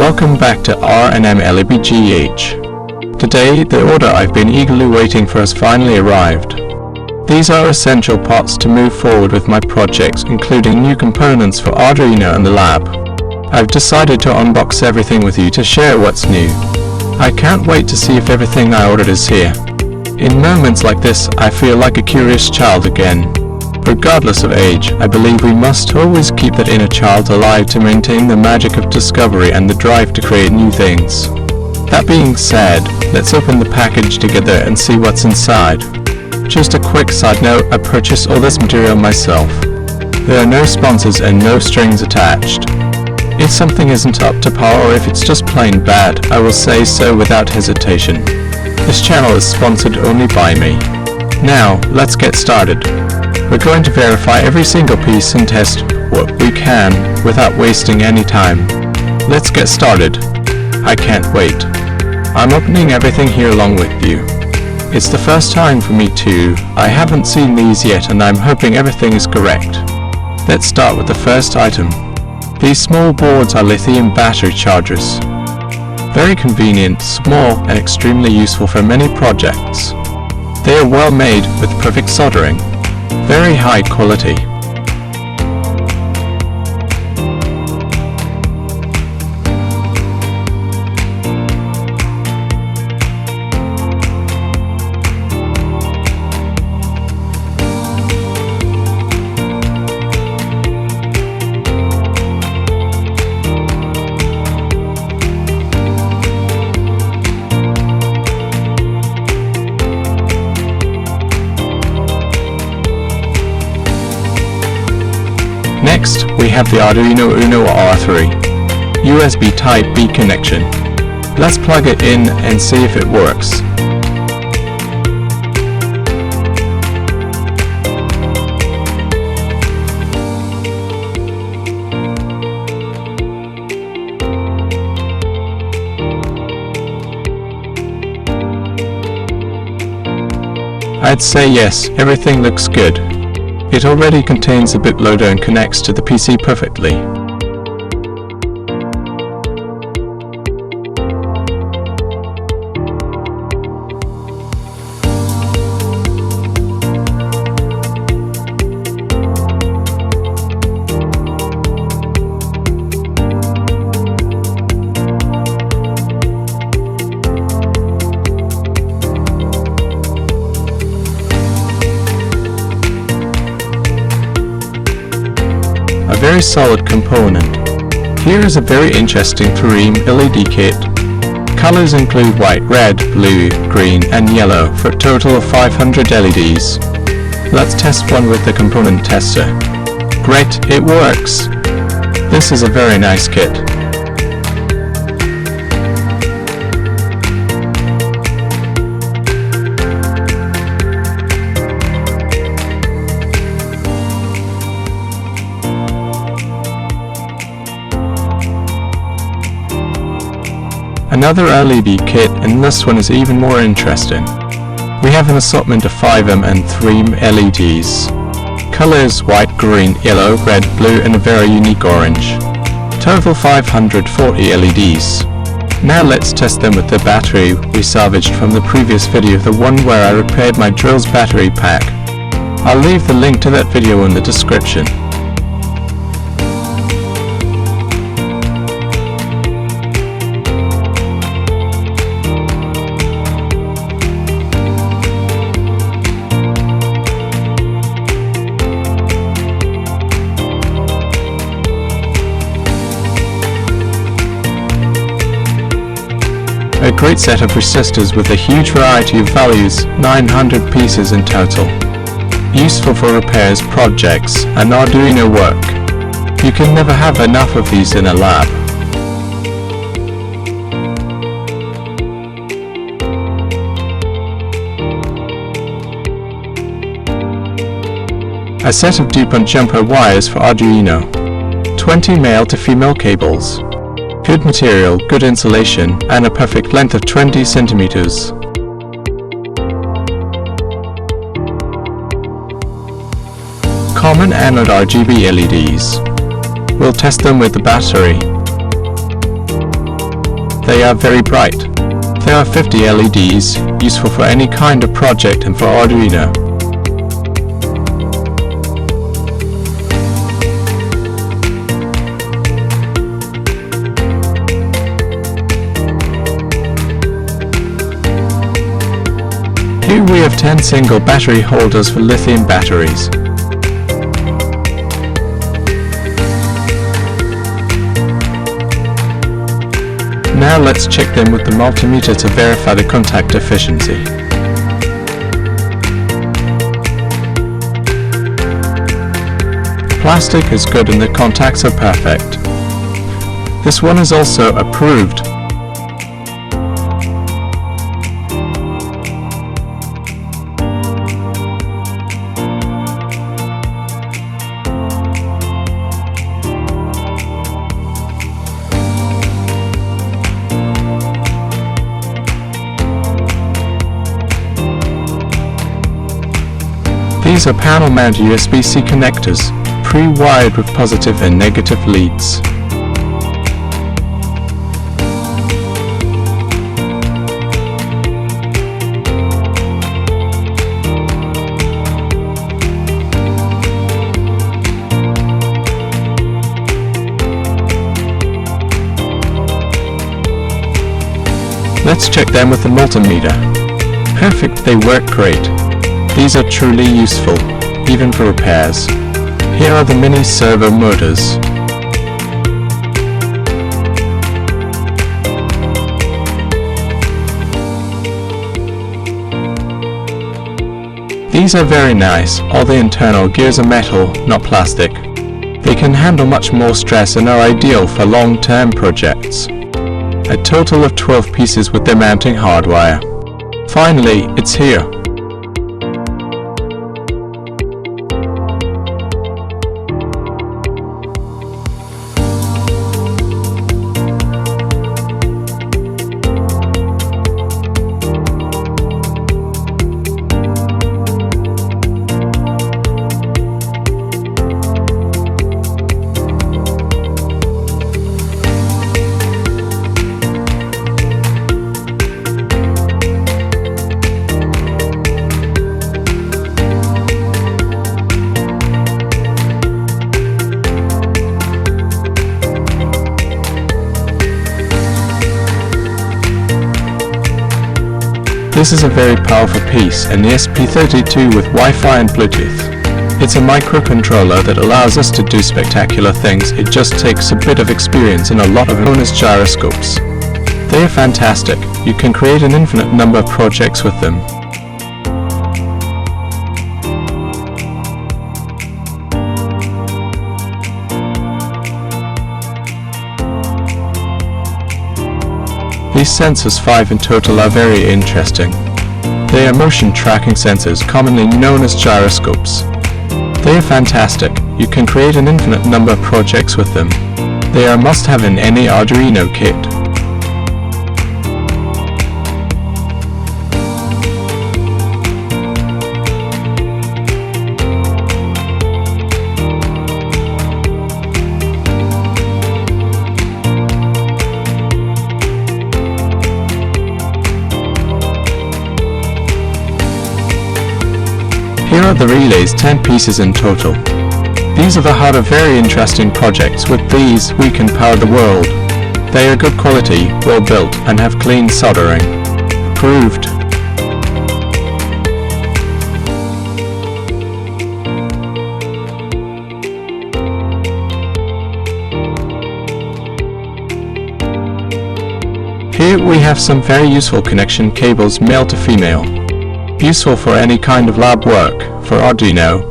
Welcome back to R&M LAB GH. Today, the order I've been eagerly waiting for has finally arrived. These are essential parts to move forward with my projects, including new components for Arduino and the lab. I've decided to unbox everything with you to share what's new. I can't wait to see if everything I ordered is here. In moments like this, I feel like a curious child again. Regardless of age, I believe we must always keep that inner child alive to maintain the magic of discovery and the drive to create new things. That being said, let's open the package together and see what's inside. Just a quick side note, I purchased all this material myself. There are no sponsors and no strings attached. If something isn't up to par or if it's just plain bad, I will say so without hesitation. This channel is sponsored only by me. Now, let's get started. We're going to verify every single piece and test what we can without wasting any time. Let's get started. I can't wait. I'm opening everything here along with you. It's the first time for me too. I haven't seen these yet and I'm hoping everything is correct. Let's start with the first item. These small boards are lithium battery chargers. Very convenient, small and extremely useful for many projects. They are well made with perfect soldering. Very high quality. Next, we have the Arduino Uno R3 USB Type-B connection. Let's plug it in and see if it works. I'd say yes, everything looks good. It already contains a bootloader and connects to the PC perfectly. A very solid component. Here is a very interesting R&M LED kit. Colors include white, red, blue, green and yellow for a total of 500 LEDs. Let's test one with the component tester. Great, it works! This is a very nice kit. Another LED kit, and this one is even more interesting. We have an assortment of 5M and 3M LEDs. Colors white, green, yellow, red, blue and a very unique orange. Total 540 LEDs. Now let's test them with the battery we salvaged from the previous video, the one where I repaired my drill's battery pack. I'll leave the link to that video in the description. A great set of resistors with a huge variety of values, 900 pieces in total. Useful for repairs, projects, and Arduino work. You can never have enough of these in a lab. A set of DuPont jumper wires for Arduino. 20 male to female cables. Good material, good insulation, and a perfect length of 20 centimeters. Common anode RGB LEDs. We'll test them with the battery. They are very bright. There are 50 LEDs, useful for any kind of project and for Arduino. Here we have 10 single battery holders for lithium batteries. Now let's check them with the multimeter to verify the contact efficiency. Plastic is good and the contacts are perfect. This one is also approved. These are panel-mount USB-C connectors, pre-wired with positive and negative leads. Let's check them with the multimeter. Perfect, they work great. These are truly useful, even for repairs. Here are the mini servo motors. These are very nice. All the internal gears are metal, not plastic. They can handle much more stress and are ideal for long-term projects. A total of 12 pieces with their mounting hardwire. Finally, it's here. This is a very powerful piece, an ESP32 with Wi-Fi and Bluetooth. It's a microcontroller that allows us to do spectacular things. It just takes a bit of experience and a lot of known as gyroscopes. They are fantastic. You can create an infinite number of projects with them. These sensors, 5 in total, are very interesting. They are motion tracking sensors, commonly known as gyroscopes. They are fantastic. You can create an infinite number of projects with them. They are a must-have in any Arduino kit. Here are the relays, 10 pieces in total. These are the heart of very interesting projects. With these, we can power the world. They are good quality, well built, and have clean soldering. Approved. Here we have some very useful connection cables, male to female. Useful for any kind of lab work, for Arduino,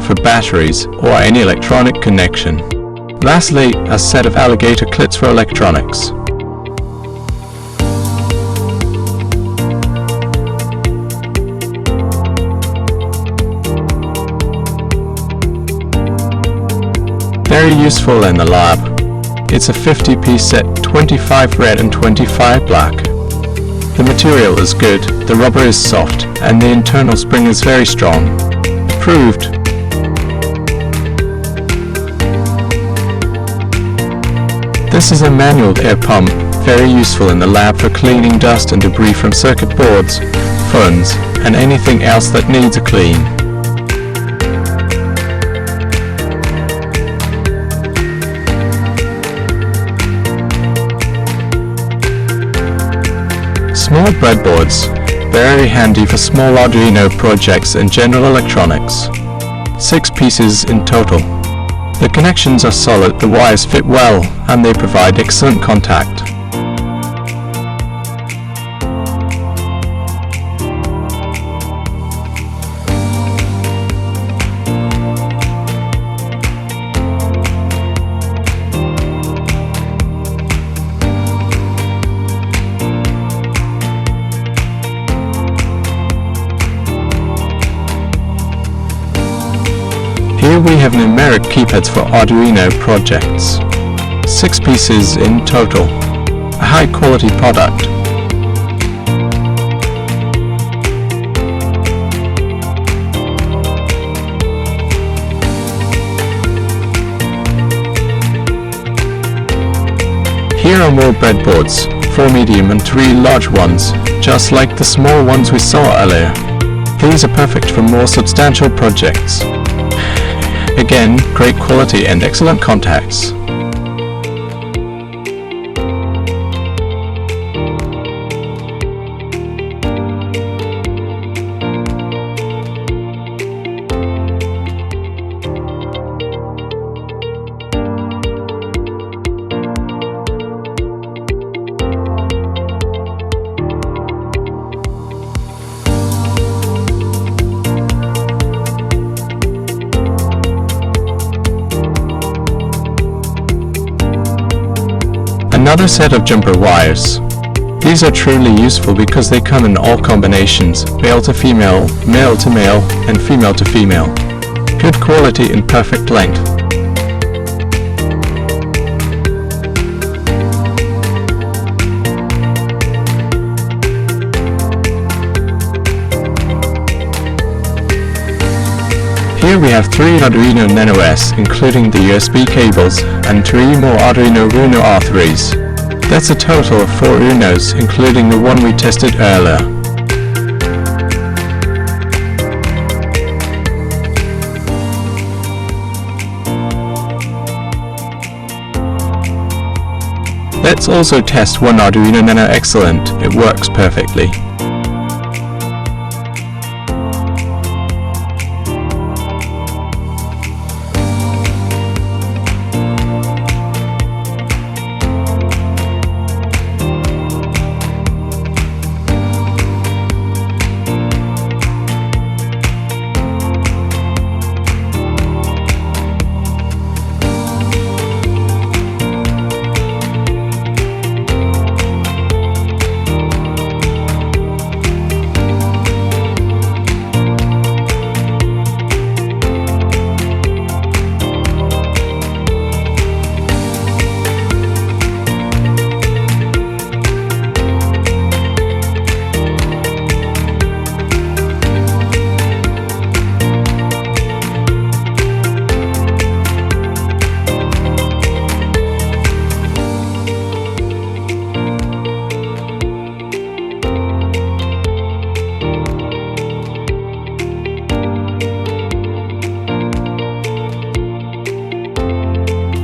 for batteries, or any electronic connection. Lastly, a set of alligator clips for electronics. Very useful in the lab. It's a 50-piece set, 25 red and 25 black. The material is good, the rubber is soft, and the internal spring is very strong. Approved. This is a manual air pump. very useful in the lab for cleaning dust and debris from circuit boards, phones, and anything else that needs a clean. Small breadboards, very handy for small Arduino projects and general electronics. 6 pieces in total. The connections are solid, the wires fit well, and they provide excellent contact. Here we have numeric keypads for Arduino projects. 6 pieces in total. A high quality product. Here are more breadboards, 4 medium and 3 large ones, just like the small ones we saw earlier. These are perfect for more substantial projects. Again, great quality and excellent contacts. Another set of jumper wires. These are truly useful because they come in all combinations, male to female, male to male, and female to female. Good quality and perfect length. Here we have 3 Arduino Nano S, including the USB cables, and 3 more Arduino Uno R3s. That's a total of 4 Unos, including the one we tested earlier. Let's also test one Arduino Nano Excellent. It works perfectly.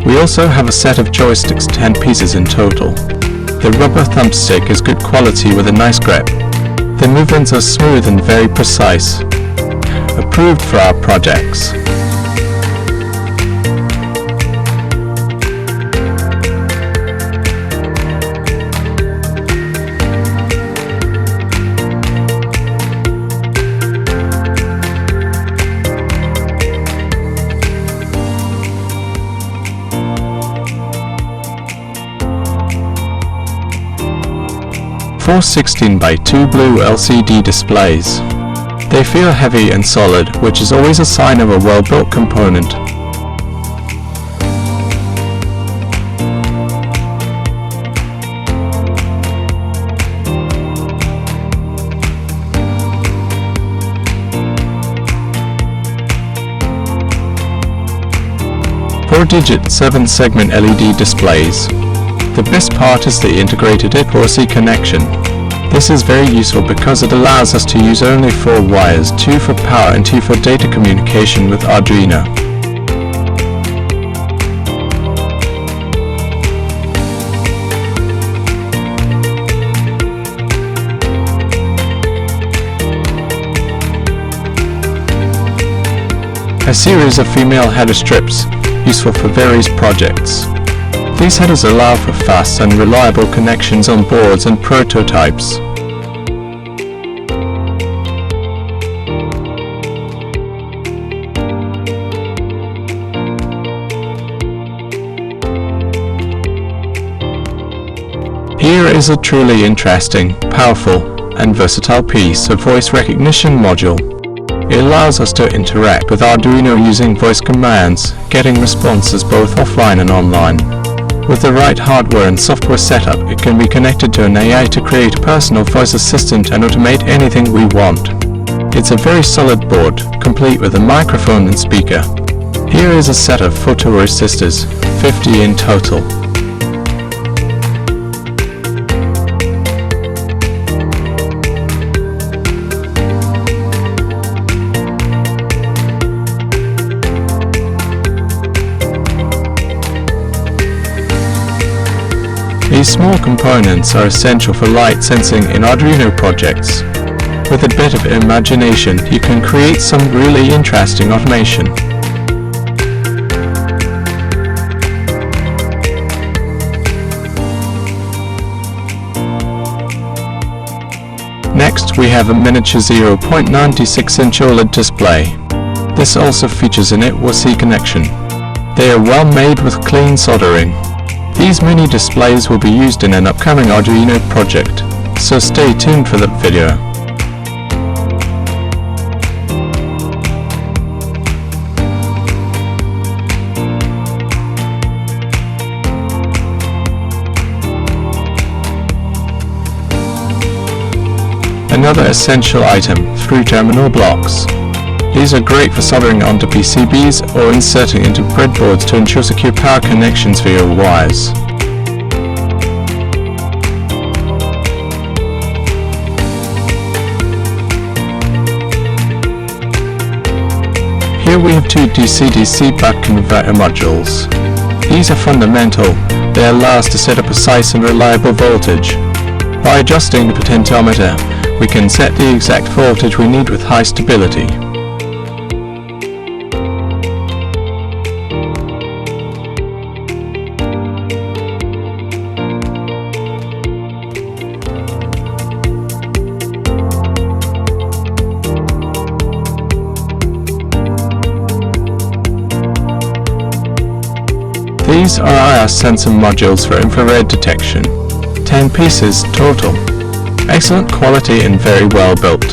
We also have a set of joysticks, 10 pieces in total. The rubber thumbstick is good quality with a nice grip. The movements are smooth and very precise. Approved for our projects. Four 16:2 blue LCD displays. They feel heavy and solid, which is always a sign of a well-built component. Four-digit 7-segment LED displays. The best part is the integrated I2C connection. This is very useful because it allows us to use only 4 wires, 2 for power and 2 for data communication with Arduino. A series of female header strips, useful for various projects. These headers allow for fast and reliable connections on boards and prototypes. Here is a truly interesting, powerful, and versatile piece of voice recognition module. It allows us to interact with Arduino using voice commands, getting responses both offline and online. With the right hardware and software setup, it can be connected to an AI to create a personal voice assistant and automate anything we want. It's a very solid board, complete with a microphone and speaker. Here is a set of photoresistors, 50 in total. These small components are essential for light sensing in Arduino projects. With a bit of imagination, you can create some really interesting automation. Next, we have a miniature 0.96-inch OLED display. This also features an I2C connection. They are well made with clean soldering. These mini displays will be used in an upcoming Arduino project, so stay tuned for that video. Another essential item, through terminal blocks. These are great for soldering onto PCBs or inserting into breadboards to ensure secure power connections via wires. Here we have 2 DC-DC buck converter modules. These are fundamental. They allow us to set up a precise and reliable voltage. By adjusting the potentiometer, we can set the exact voltage we need with high stability. These are our sensor modules for infrared detection. 10 pieces total. Excellent quality and very well built.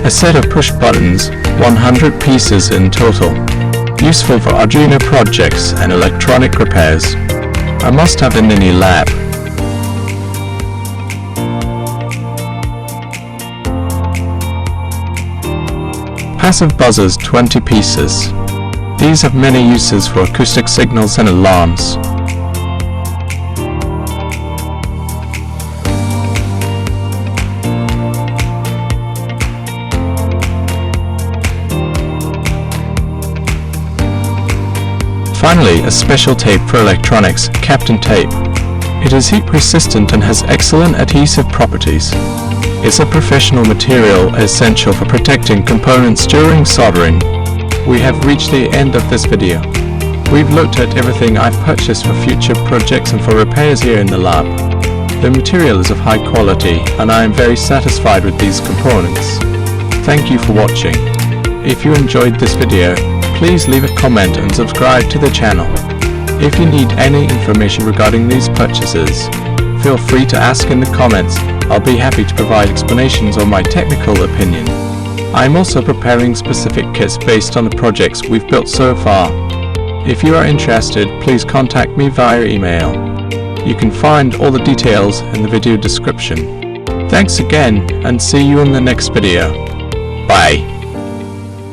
A set of push buttons, 100 pieces in total. Useful for Arduino projects and electronic repairs. I must have in any lab. Passive buzzers, 20 pieces. These have many uses for acoustic signals and alarms. Finally, a special tape for electronics, Captain Tape. It is heat resistant and has excellent adhesive properties. It's a professional material essential for protecting components during soldering. We have reached the end of this video. We've looked at everything I've purchased for future projects and for repairs here in the lab. The material is of high quality and I am very satisfied with these components. Thank you for watching. If you enjoyed this video, please leave a comment and subscribe to the channel. If you need any information regarding these purchases, feel free to ask in the comments. I'll be happy to provide explanations or my technical opinion. I'm also preparing specific kits based on the projects we've built so far. If you are interested, please contact me via email. You can find all the details in the video description. Thanks again, and see you in the next video. Bye.